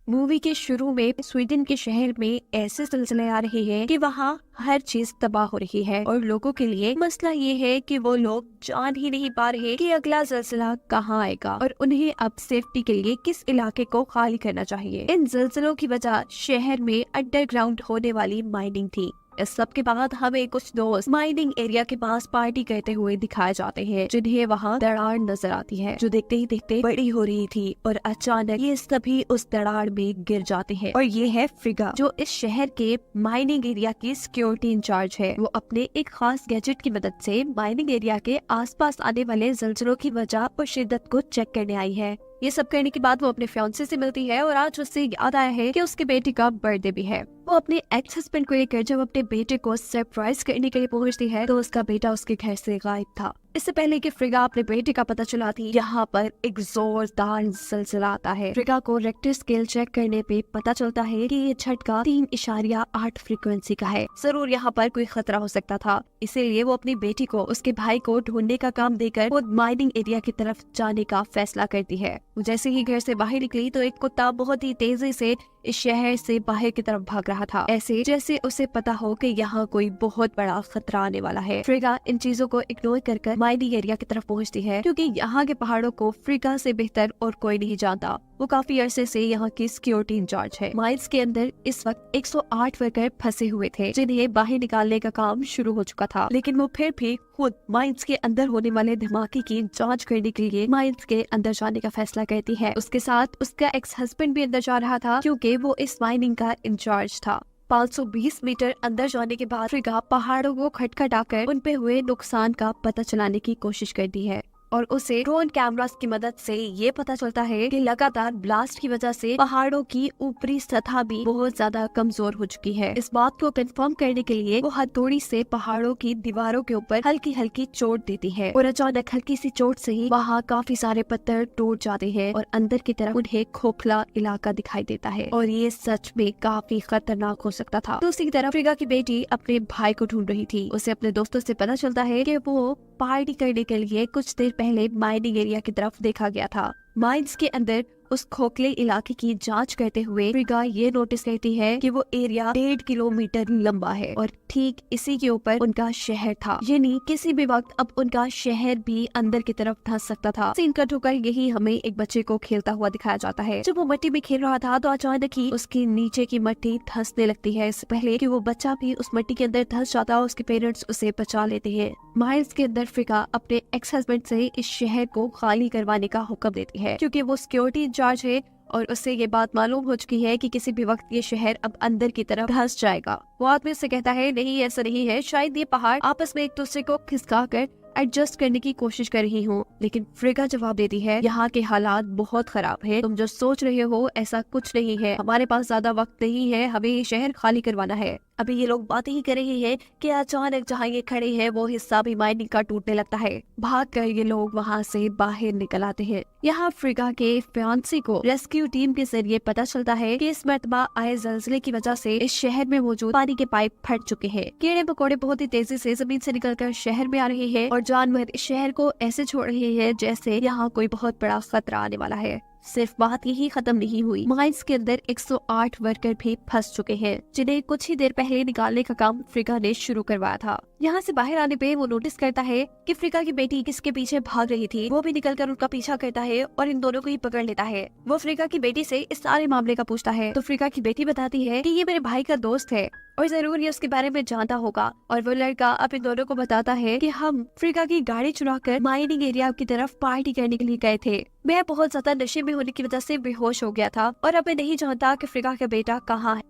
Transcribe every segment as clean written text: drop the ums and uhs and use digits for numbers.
Movie के शुरू में स्वीडन के शहर में ऐसे सिलसिले आ रहे हैं कि वहाँ हर चीज तबाह हो रही है और लोगों के लिए मसला ये है कि वो लोग जान ही नहीं पा रहे कि अगला जिलजिला कहाँ आएगा और उन्हें अब सेफ्टी के लिए किस इलाके को खाली करना चाहिए। इन जिलजिलों की वजह शहर में अंडरग्राउंड होने वाली माइनिंग थी। इस सब के बाद हमें कुछ दोस्त माइनिंग एरिया के पास पार्टी करते हुए दिखाए जाते हैं, जिन्हें वहाँ दरार नजर आती है जो देखते ही देखते बड़ी हो रही थी और अचानक ये सभी उस दरार में गिर जाते हैं। और ये है फ्रिगा, जो इस शहर के माइनिंग एरिया की सिक्योरिटी इंचार्ज है। वो अपने एक खास गैजेट की मदद से माइनिंग एरिया के आसपास आने वाले जिलजिलों की वजह और शिद्दत को चेक करने आई है। ये सब करने के बाद वो अपने फियांसे से मिलती है और आज उससे याद आया है कि उसके बेटे का बर्थडे भी है। वो अपने एक्स हस्बैंड को लेकर जब अपने बेटे को सरप्राइज करने के लिए पहुंचती है तो उसका बेटा उसके घर से गायब था। इससे पहले कि फ्रिगा अपने बेटे का पता चलाती, यहाँ पर एक जोरदार जिलजिला आता है। फ्रिगा को रेक्टर स्केल चेक करने पे पता चलता है कि ये झटका 3.8 फ्रीक्वेंसी का है। जरूर यहाँ पर कोई खतरा हो सकता था, इसीलिए वो अपनी बेटी को उसके भाई को ढूंढने का काम देकर वो माइनिंग एरिया की तरफ जाने का फैसला करती है। वो जैसे ही घर से बाहर निकली तो एक कुत्ता बहुत ही तेजी से इस शहर से बाहर की तरफ भाग रहा था, ऐसे जैसे उसे पता हो कि यहाँ कोई बहुत बड़ा खतरा आने वाला है। फ्रिगा इन चीजों को इग्नोर कर माइनिंग एरिया की तरफ पहुँचती है, क्योंकि यहाँ के पहाड़ों को फ्रिगा से बेहतर और कोई नहीं जानता। वो काफी अरसे से यहाँ की सिक्योरिटी इंचार्ज है। माइंस के अंदर इस वक्त 108 वर्कर फंसे हुए थे, जिन्हें बाहर निकालने का काम शुरू हो चुका था, लेकिन वो फिर भी खुद माइंस के अंदर होने वाले धमाके की जांच करने के लिए माइंस के अंदर जाने का फैसला करती है। उसके साथ उसका एक्स हस्बैंड भी अंदर जा रहा था, क्योंकि वो इस माइनिंग का इंचार्ज था। 520 मीटर अंदर जाने के बाद फ्रिगा पहाड़ों को खटखटाकर उन पे हुए नुकसान का पता चलाने की कोशिश करती है और उसे ड्रोन कैमरास की मदद से ये पता चलता है कि लगातार ब्लास्ट की वजह से पहाड़ों की ऊपरी सतह भी बहुत ज्यादा कमजोर हो चुकी है। इस बात को कंफर्म करने के लिए वो हथौड़ी से पहाड़ों की दीवारों के ऊपर हल्की हल्की चोट देती है और अचानक हल्की सी चोट से ही वहाँ काफी सारे पत्थर टूट जाते हैं और अंदर की तरफ उन्हें खोखला इलाका दिखाई देता है और ये सच में काफी खतरनाक हो सकता था। दूसरी तरफ फ्रिगा की बेटी अपने भाई को ढूंढ रही थी। उसे अपने दोस्तों से पता चलता है कि वो पार्टी करने के लिए कुछ देर पहले माइनिंग एरिया की तरफ देखा गया था। माइंस के अंदर उस खोखले इलाके की जांच करते हुए फ्रिगा ये नोटिस करती है कि वो एरिया 1.5 किलोमीटर लंबा है और ठीक इसी के ऊपर उनका शहर था, यानी किसी भी वक्त अब उनका शहर भी अंदर की तरफ धंस सकता था। सीन कट होकर यही हमें एक बच्चे को खेलता हुआ दिखाया जाता है। जब वो मिट्टी में खेल रहा था तो अचानक ही उसकी नीचे की मिट्टी धंसने लगती है। इससे पहले कि वो बच्चा भी उस मिट्टी के अंदर धंस जाता, उसके पेरेंट्स उसे बचा लेते हैं। माइल्स के अंदर फ्रिगा अपने एक्स हस्बैंड से इस शहर को खाली करवाने का हुक्म देती है, क्योंकि वो सिक्योरिटी इंचार्ज है और उससे ये बात मालूम हो चुकी है कि किसी भी वक्त ये शहर अब अंदर की तरफ धंस जाएगा। वो आदमी से कहता है, नहीं ऐसा नहीं है, शायद ये पहाड़ आपस में एक दूसरे को खिसका कर एडजस्ट करने की कोशिश कर रही हूँ। लेकिन फ्रिगा जवाब देती है, यहाँ के हालात बहुत खराब है, तुम जो सोच रहे हो ऐसा कुछ नहीं है, हमारे पास ज्यादा वक्त नहीं है, हमें ये शहर खाली करवाना है। अभी ये लोग बातें ही कर रहे हैं कि अचानक जहाँ ये खड़े हैं वो हिस्सा भी माइनिंग का टूटने लगता है। भागकर ये लोग वहाँ से बाहर निकल आते हैं। यहाँ फ्रिगा के फियांसे को रेस्क्यू टीम के जरिए पता चलता है कि इस मरतबा आए जिलजिले की वजह से इस शहर में मौजूद पानी के पाइप फट चुके हैं। कीड़े मकोड़े बहुत ही तेजी से जमीन से निकलकर शहर में आ रहे हैं और जानवर इस शहर को ऐसे छोड़ रहे हैं जैसे यहाँ कोई बहुत बड़ा खतरा आने वाला है। सिर्फ बात यही खत्म नहीं हुई, माइंस के अंदर 108 वर्कर भी फंस चुके हैं, जिन्हें कुछ ही देर पहले निकालने का काम फ्रिगा ने शुरू करवाया था। यहाँ से बाहर आने पे वो नोटिस करता है कि फ्रिगा की बेटी किसके पीछे भाग रही थी। वो भी निकलकर उनका पीछा करता है और इन दोनों को ही पकड़ लेता है। वो फ्रिगा की बेटी से इस सारे मामले का पूछता है तो फ्रिगा की बेटी बताती है कि ये मेरे भाई का दोस्त है और जरूर ये उसके बारे में जानता होगा। और वो लड़का अब इन दोनों को बताता है कि हम फ्रिगा की गाड़ी चुराकर माइनिंग एरिया की तरफ पार्टी करने के लिए गए थे। मैं बहुत ज्यादा नशे में होने की वजह से बेहोश हो गया था और अब मैं नहीं जानता कि फ्रिगा का बेटा कहाँ है।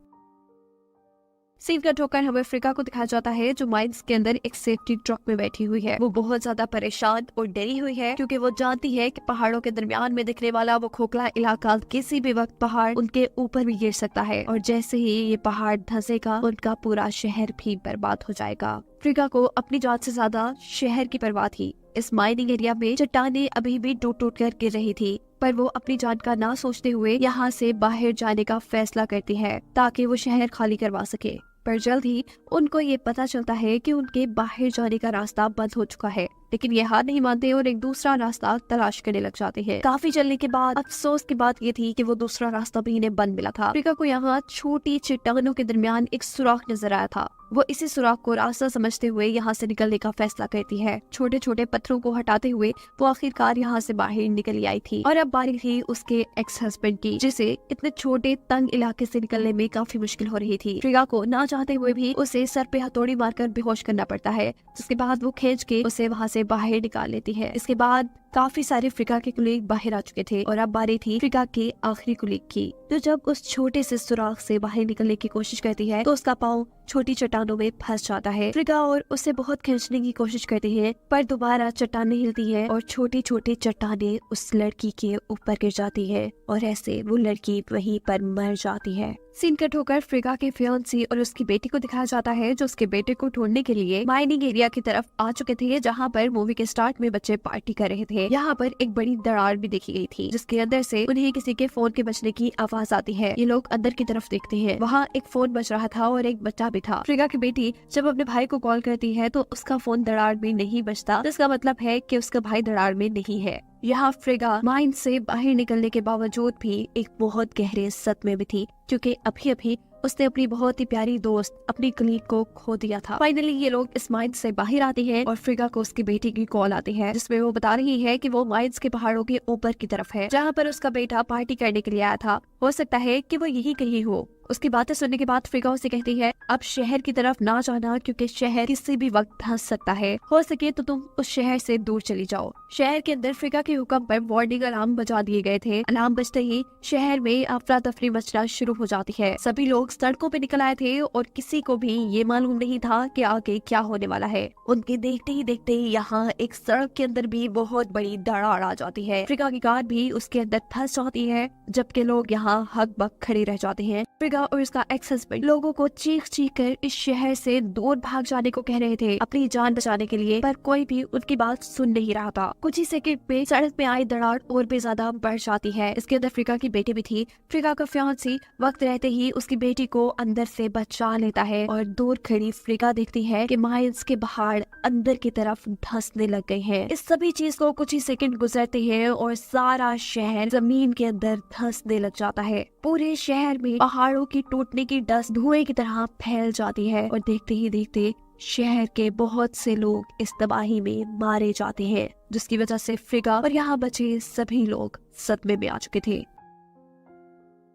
सीन कट होकर हमें फ्रिगा को दिखाया जाता है जो माइंस के अंदर एक सेफ्टी ट्रक में बैठी हुई है। वो बहुत ज्यादा परेशान और डरी हुई है, क्योंकि वो जानती है कि पहाड़ों के दरमियान में दिखने वाला वो खोखला इलाका किसी भी वक्त पहाड़ उनके ऊपर भी गिर सकता है और जैसे ही ये पहाड़ धंसेगा उनका पूरा शहर भी बर्बाद हो जाएगा। फ्रिगा को अपनी जान से ज्यादा शहर की परवाह थी। इस माइनिंग एरिया में चट्टानें अभी भी टूट टूट कर गिर रही थी, पर वो अपनी जान का ना सोचते हुए यहाँ से बाहर जाने का फैसला करती है ताकि वो शहर खाली करवा सके। पर जल्द ही उनको ये पता चलता है कि उनके बाहर जाने का रास्ता बंद हो चुका है, लेकिन ये हार नहीं मानते और एक दूसरा रास्ता तलाश करने लग जाते हैं। काफी चलने के बाद अफसोस की बात ये थी कि वो दूसरा रास्ता भी इन्हें बंद मिला था। अफ्रीका को यहाँ छोटी चट्टानों के दरमियान एक सुराख नजर आया था। वो इसी सुराख को रास्ता समझते हुए यहाँ से निकलने का फैसला करती है। छोटे छोटे पत्थरों को हटाते हुए वो आखिरकार यहाँ से बाहर निकल आई थी और अब बारी थी उसके एक्स हस्बैंड की, जिसे इतने छोटे तंग इलाके से निकलने में काफी मुश्किल हो रही थी। अफ्रीका को ना चाहते हुए भी उसे सर पे हथौड़ी मारकर बेहोश करना पड़ता है, जिसके बाद वो खींच के उसे वहाँ से बाहर निकाल लेती है। इसके बाद काफी सारे अफ्रीका के कुलीग बाहर आ चुके थे और अब बारी थी अफ्रीका के आखिरी कुलीग की, जो जब उस छोटे से सुराख से बाहर निकलने की कोशिश करती है तो उसका पाँव छोटी चट्टानों में फंस जाता है। अफ्रीका और उसे बहुत खींचने की कोशिश करती है, पर दोबारा चट्टानें हिलती है और छोटी छोटी चट्टानें उस लड़की के ऊपर गिर जाती है और ऐसे वो लड़की वहीं पर मर जाती है। सीन कट होकर अफ्रीका के फियांसी और उसकी बेटी को दिखाया जाता है, जो उसके बेटे को ढूंढने के लिए माइनिंग एरिया की तरफ आ चुके थे, जहाँ पर मूवी के स्टार्ट में बच्चे पार्टी कर रहे थे। यहाँ पर एक बड़ी दरार भी देखी गई थी, जिसके अंदर से उन्हें किसी के फोन के बजने की आवाज आती है। ये लोग अंदर की तरफ देखते हैं, वहाँ एक फोन बज रहा था और एक बच्चा भी था। अफ्रीका की बेटी जब अपने भाई को कॉल करती है तो उसका फोन दरार में नहीं बजता, जिसका मतलब है कि उसका भाई दरार में नहीं है। यहाँ अफ्रीका माइंड से बाहर निकलने के बावजूद भी एक बहुत गहरे सदमे में थी, क्योंकि अभी अभी उसने अपनी बहुत ही प्यारी दोस्त, अपनी कलीग को खो दिया था। फाइनली ये लोग इस माइंड से बाहर आते हैं और अफ्रीका को उसकी बेटी की कॉल आती है, जिसमें वो बता रही है कि वो माइंस के पहाड़ों के ऊपर की तरफ है, जहाँ पर उसका बेटा पार्टी करने के लिए आया था। हो सकता है कि वो यही कहीं हो। उसकी बातें सुनने के बाद अफ्रीका उसे कहती है, अब शहर की तरफ ना जाना, क्योंकि शहर किसी भी वक्त धंस सकता है। हो सके तो तुम उस शहर से दूर चली जाओ। शहर के अंदर अफ्रीका के हुक्म पर वार्निंग अलार्म बजा दिए गए थे। अलार्म बजते ही शहर में अफरा तफरी मचना शुरू हो जाती है। सभी लोग सड़कों पे निकल आए थे और किसी को भी ये मालूम नहीं था कि आगे क्या होने वाला है। उनके देखते ही देखते यहाँ एक सड़क के अंदर भी बहुत बड़ी दरार आ जाती है। अफ्रीका की कार भी उसके अंदर फंस जाती है, जबकि लोग यहाँ हक बक खड़े रह जाते हैं। अफ्रीका और उसका एक्स हस्बैंड लोगों को चीख चीख कर इस शहर से दूर भाग जाने को कह रहे थे अपनी जान बचाने के लिए, पर कोई भी उनकी बात सुन नहीं रहा था। कुछ ही सेकंड पे सड़क पे आई दरार और भी ज्यादा बढ़ जाती है। इसके अंदर अफ्रीका की बेटी भी थी। अफ्रीका का फियांसी वक्त रहते ही उसकी बेटी को अंदर से बचा लेता है और दूर खड़ी अफ्रीका देखती है कि माइल्स के पहाड़ अंदर की तरफ धंसने लग गए हैं। इस सभी चीज को कुछ ही सेकंड गुजरते हैं और सारा शहर जमीन के अंदर धंसने लग जाता है। पूरे शहर में पहाड़ों की टूटने की डस्ट धुएं की तरह फैल जाती है और देखते ही देखते शहर के बहुत से लोग इस तबाही में मारे जाते हैं, जिसकी वजह से अफ्रीका और यहाँ बचे सभी लोग सदमे में आ चुके थे।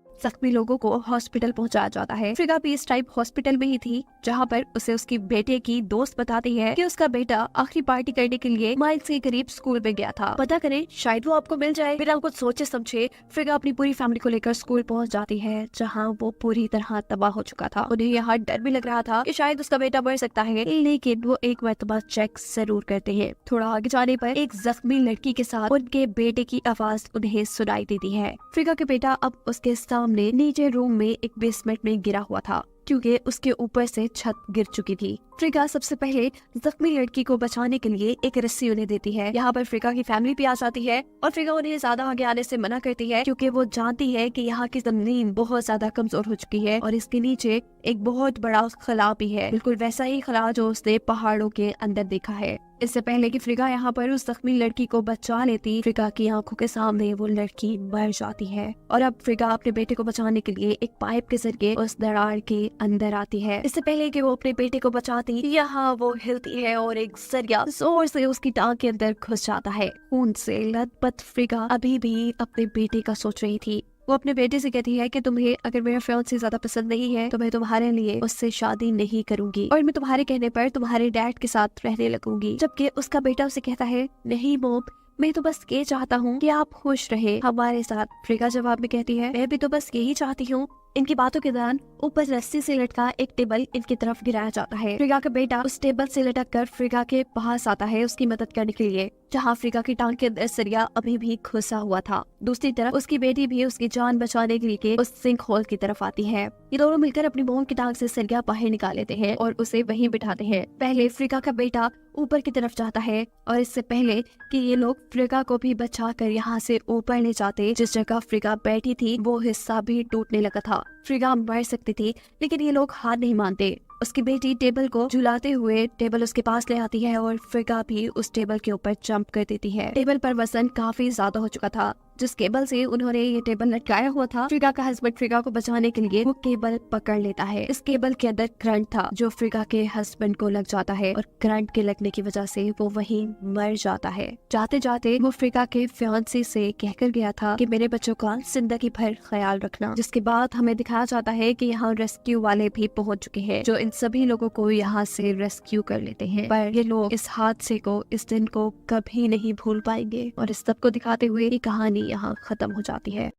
जख्मी लोगों को हॉस्पिटल पहुंचाया जाता है। अफ्रीका भी इस टाइप हॉस्पिटल में ही थी, जहां पर उसे उसकी बेटे की दोस्त बताती है कि उसका बेटा आखिरी पार्टी करने के लिए माइल्स के करीब स्कूल में गया था, पता करें शायद वो आपको मिल जाए। बिना कुछ सोचे समझे अफ्रीका अपनी पूरी फैमिली को लेकर स्कूल पहुंच जाती है, जहाँ वो पूरी तरह तबाह हो चुका था। उन्हें यहाँ डर भी लग रहा था कि शायद उसका बेटा मर सकता है, लेकिन वो एक मरतबा चेक जरूर करते हैं। थोड़ा आगे जाने पर एक जख्मी लड़की के साथ उनके बेटे की आवाज उन्हें सुनाई देती है। अफ्रीका के बेटा अब उसके सामने नीचे रूम में एक बेसमेंट में गिरा हुआ था, क्योंकि उसके ऊपर से छत गिर चुकी थी। अफ्रीका सबसे पहले जख्मी लड़की को बचाने के लिए एक रस्सी उन्हें देती है। यहाँ पर अफ्रीका की फैमिली भी आ जाती है और अफ्रीका उन्हें ज्यादा आगे आने से मना करती है, क्योंकि वो जानती है कि यहाँ की जमीन बहुत ज्यादा कमजोर हो चुकी है और इसके नीचे एक बहुत बड़ा खला भी है, बिल्कुल वैसा ही खला जो उसने पहाड़ों के अंदर देखा है। इससे पहले कि अफ्रीका यहाँ पर उस जख्मी लड़की को बचा लेती, अफ्रीका की आंखों के सामने वो लड़की मर जाती है और अब अफ्रीका अपने बेटे को बचाने के लिए एक पाइप के जरिए उस दरार के अंदर आती है। इससे पहले कि वो अपने बेटे को बचाती, यहाँ वो हिलती है और एक सरिया जोर से उसकी टांग के अंदर घुस जाता है। खून से लथपथ अफ्रीका अभी भी अपने बेटे का सोच रही थी। वो अपने बेटे से कहती है कि तुम्हें अगर मेरा फियांसे ज्यादा पसंद नहीं है तो मैं तुम्हारे लिए उससे शादी नहीं करूंगी और मैं तुम्हारे कहने पर तुम्हारे डैड के साथ रहने लगूंगी। जबकि उसका बेटा उसे कहता है, नहीं मॉम, मैं तो बस ये चाहता हूँ कि आप खुश रहे हमारे साथ। अफ्रीका जवाब में कहती है, मैं भी तो बस यही चाहती हूँ। इनकी बातों के दौरान ऊपर रस्सी से लटका एक टेबल इनकी तरफ गिराया जाता है। अफ्रीका का बेटा उस टेबल से लटक कर अफ्रीका के पास आता है उसकी मदद करने के लिए, जहाँ अफ्रीका की टांग के अंदर सरिया अभी भी घुसा हुआ था। दूसरी तरफ उसकी बेटी भी उसकी जान बचाने के लिए उस सिंक होल की तरफ आती है। ये दोनों मिलकर अपनी मोम की टांग से सरिया बाहर निकाल लेते हैं और उसे वहीं बिठाते हैं। पहले अफ्रीका का बेटा ऊपर की तरफ जाता है और इससे पहले कि ये लोग अफ्रीका को भी बचाकर यहाँ से ऊपर ले जाते, जिस जगह अफ्रीका बैठी थी वो हिस्सा भी टूटने लगा था। फ्रिगा मर सकती थी, लेकिन ये लोग हार नहीं मानते। उसकी बेटी टेबल को झुलाते हुए टेबल उसके पास ले आती है और फ्रिगा भी उस टेबल के ऊपर जंप कर देती है। टेबल पर वजन काफी ज्यादा हो चुका था। जिस केबल से उन्होंने ये टेबल लटकाया हुआ था, फ्रिगा का हस्बैंड फ्रिगा को बचाने के लिए वो केबल पकड़ लेता है। इस केबल के अंदर करंट था जो फ्रिगा के हस्बैंड को लग जाता है और करंट के लगने की वजह से वो वहीं मर जाता है। जाते जाते वो फ्रिगा के फियांसे से कहकर गया था कि मेरे बच्चों का जिंदगी भर ख्याल रखना। जिसके बाद हमें दिखाया जाता है कि यहाँ रेस्क्यू वाले भी पहुंच चुके हैं जो इन सभी लोगों को यहाँ से रेस्क्यू कर लेते हैं। पर ये लोग इस हादसे को, इस दिन को कभी नहीं भूल पाएंगे और इस सब को दिखाते हुए ये कहानी यहाँ खत्म हो जाती है।